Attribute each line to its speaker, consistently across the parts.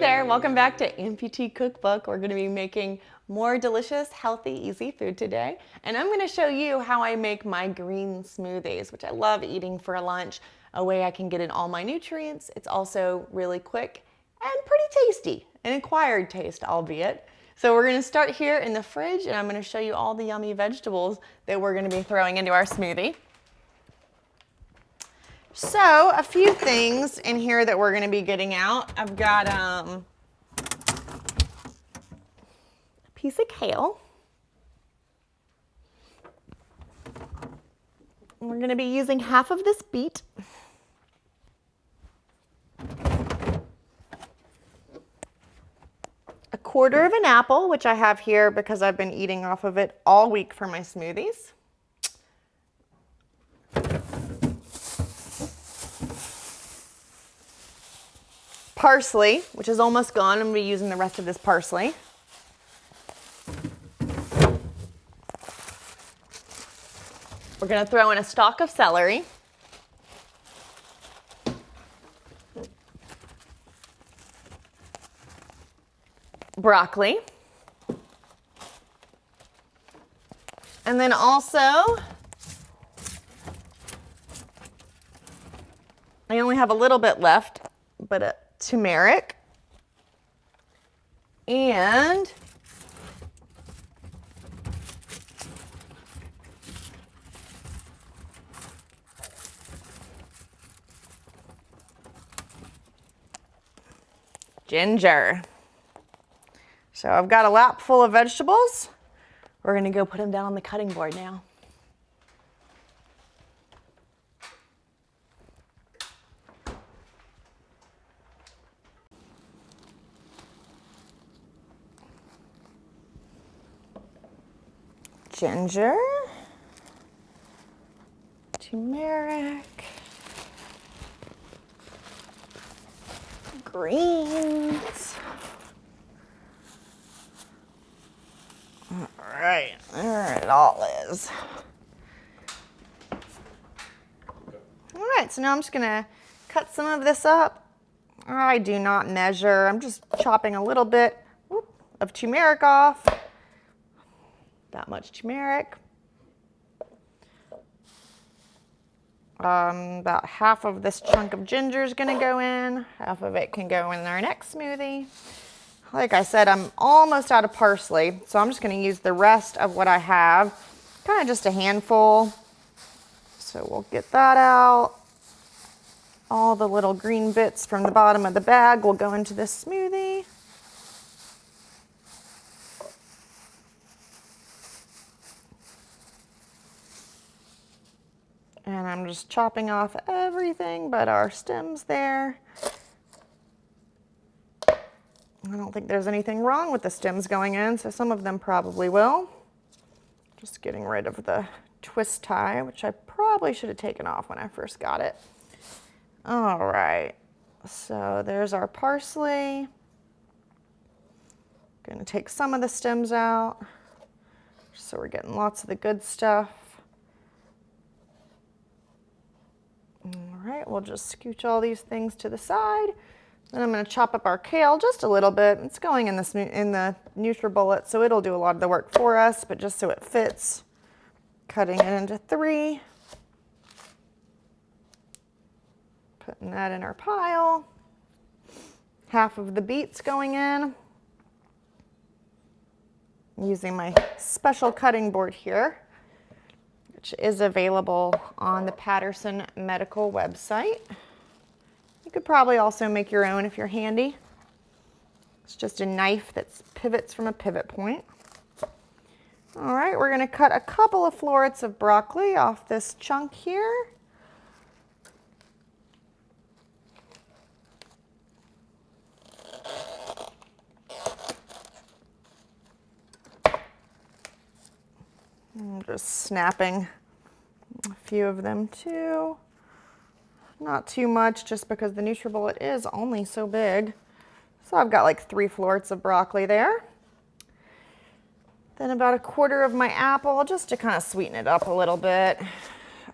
Speaker 1: there, welcome back to Amputee Cookbook. We're going to be making more delicious, healthy, easy food today. And I'm going to show you how I make my green smoothies, which I love eating for lunch, a way I can get in all my nutrients. It's also really quick and pretty tasty, an acquired taste, albeit. So we're going to start here in the fridge, and I'm going to show you all the yummy vegetables that we're going to be throwing into our smoothie. So a few things in here that we're going to be getting out. I've got a piece of kale. We're going to be using half of this beet. A quarter of an apple, which I have here because I've been eating off of it all week for my smoothies. Parsley, which is almost gone. I'm going to be using the rest of this parsley. We're going to throw in a stalk of celery. Broccoli. And then also, I only have a little bit left, but turmeric and ginger. So I've got a lap full of vegetables. We're going to go put them down on the cutting board now. Ginger, turmeric, greens. All right, there it all is. All right, so now I'm just gonna cut some of this up. I do not measure. I'm just chopping a little bit of turmeric off. That much turmeric. About half of this chunk of ginger is going to go in. Half of it can go in our next smoothie. Like I said, I'm almost out of parsley, so I'm just going to use the rest of what I have. Kind of just a handful. So we'll get that out. All the little green bits from the bottom of the bag will go into this smoothie. And I'm just chopping off everything but our stems there. I don't think there's anything wrong with the stems going in, so some of them probably will. Just getting rid of the twist tie, which I probably should have taken off when I first got it. All right, so there's our parsley. Gonna take some of the stems out, so we're getting lots of the good stuff. All right, we'll just scooch all these things to the side. Then I'm going to chop up our kale just a little bit. It's going in the NutriBullet, so it'll do a lot of the work for us, but just so it fits, cutting it into 3. Putting that in our pile. Half of the beets going in. Using my special cutting board here, which is available on the Patterson Medical website. You could probably also make your own if you're handy. It's just a knife that pivots from a pivot point. All right, we're gonna cut a couple of florets of broccoli off this chunk here. I'm just snapping a few of them too. Not too much, just because the NutriBullet is only so big. So I've got like 3 florets of broccoli there. Then about a quarter of my apple, just to kind of sweeten it up a little bit.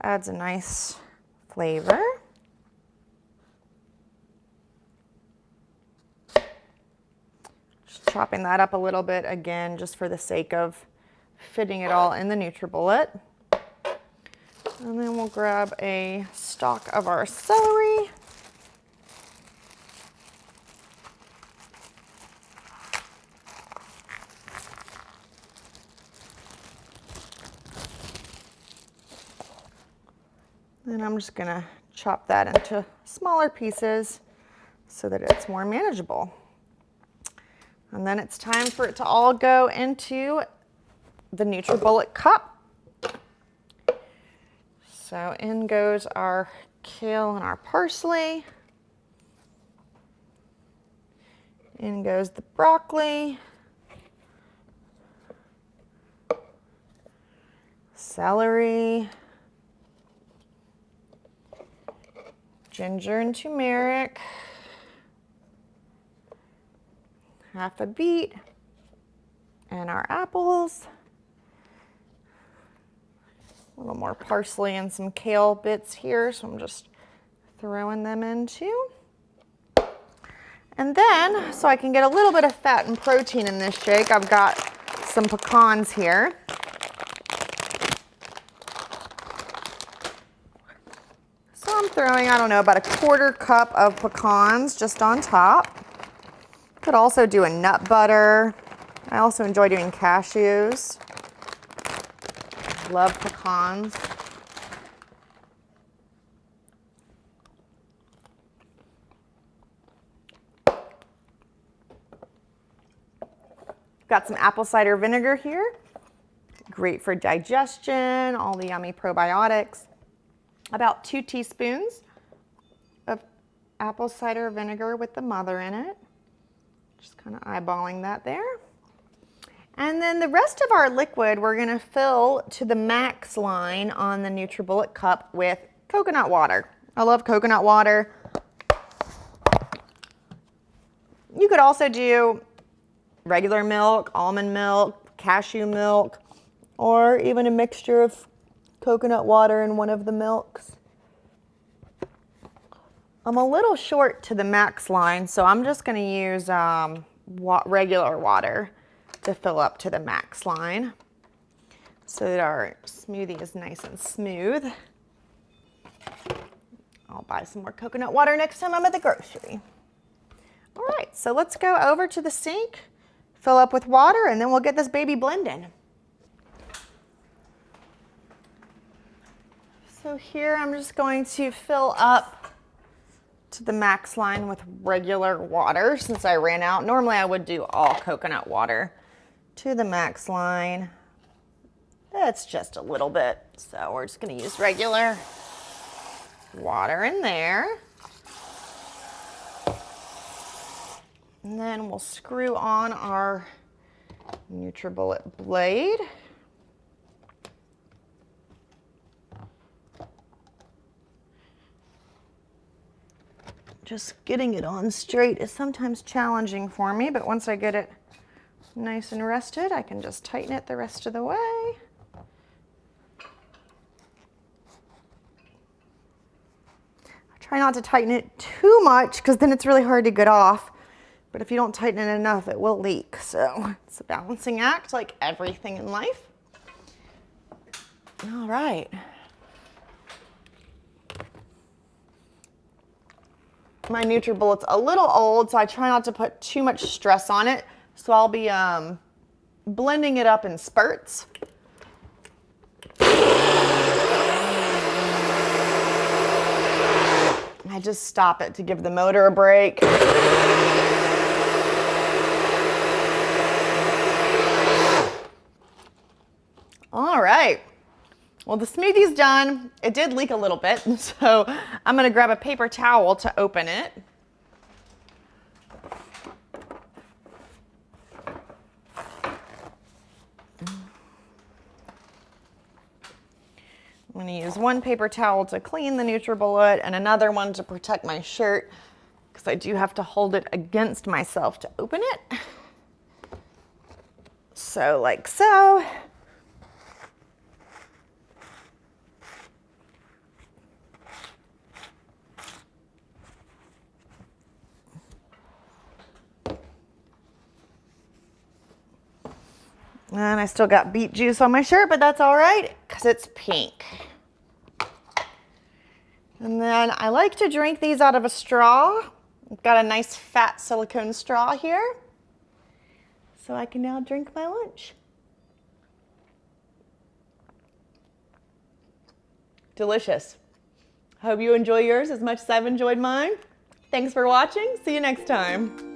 Speaker 1: Adds a nice flavor. chopping that up a little bit again, just for the sake of fitting it all in the NutriBullet. And then we'll grab a stalk of our celery. And I'm just gonna chop that into smaller pieces so that it's more manageable. And then it's time for it to all go into the NutriBullet cup. So in goes our kale and our parsley. In goes the broccoli, celery, ginger and turmeric, half a beet, and our apples. A little more parsley and some kale bits here, so I'm just throwing them in too. And then, so I can get a little bit of fat and protein in this shake, I've got some pecans here. So I'm throwing, I don't know, about a 1/4 cup of pecans just on top. Could also do a nut butter. I also enjoy doing cashews. Love pecans. Got some apple cider vinegar here. Great for digestion, all the yummy probiotics. About 2 teaspoons of apple cider vinegar with the mother in it. Just kind of eyeballing that there. And then the rest of our liquid we're gonna fill to the max line on the NutriBullet cup with coconut water. I love coconut water. You could also do regular milk, almond milk, cashew milk, or even a mixture of coconut water in one of the milks. I'm a little short to the max line, so I'm just gonna use regular water to fill up to the max line so that our smoothie is nice and smooth. I'll buy some more coconut water next time I'm at the grocery. All right, so let's go over to the sink, fill up with water, and then we'll get this baby blending. So here I'm just going to fill up to the max line with regular water since I ran out. Normally I would do all coconut water to the max line. That's just a little bit, so we're just gonna use regular water in there. And then we'll screw on our NutriBullet blade. Just getting it on straight is sometimes challenging for me, but once I get it nice and rested, I can just tighten it the rest of the way. I try not to tighten it too much because then it's really hard to get off. But if you don't tighten it enough, it will leak. So it's a balancing act like everything in life. All right. My NutriBullet's a little old, so I try not to put too much stress on it. So I'll be blending it up in spurts. I just stop it to give the motor a break. All right. Well, the smoothie's done. It did leak a little bit, so I'm gonna grab a paper towel to open it. I'm gonna use one paper towel to clean the NutriBullet and another one to protect my shirt because I do have to hold it against myself to open it. So like so. And I still got beet juice on my shirt, but that's all right because it's pink. And then I like to drink these out of a straw. I've got a nice fat silicone straw here. So I can now drink my lunch. Delicious. Hope you enjoy yours as much as I've enjoyed mine. Thanks for watching. See you next time.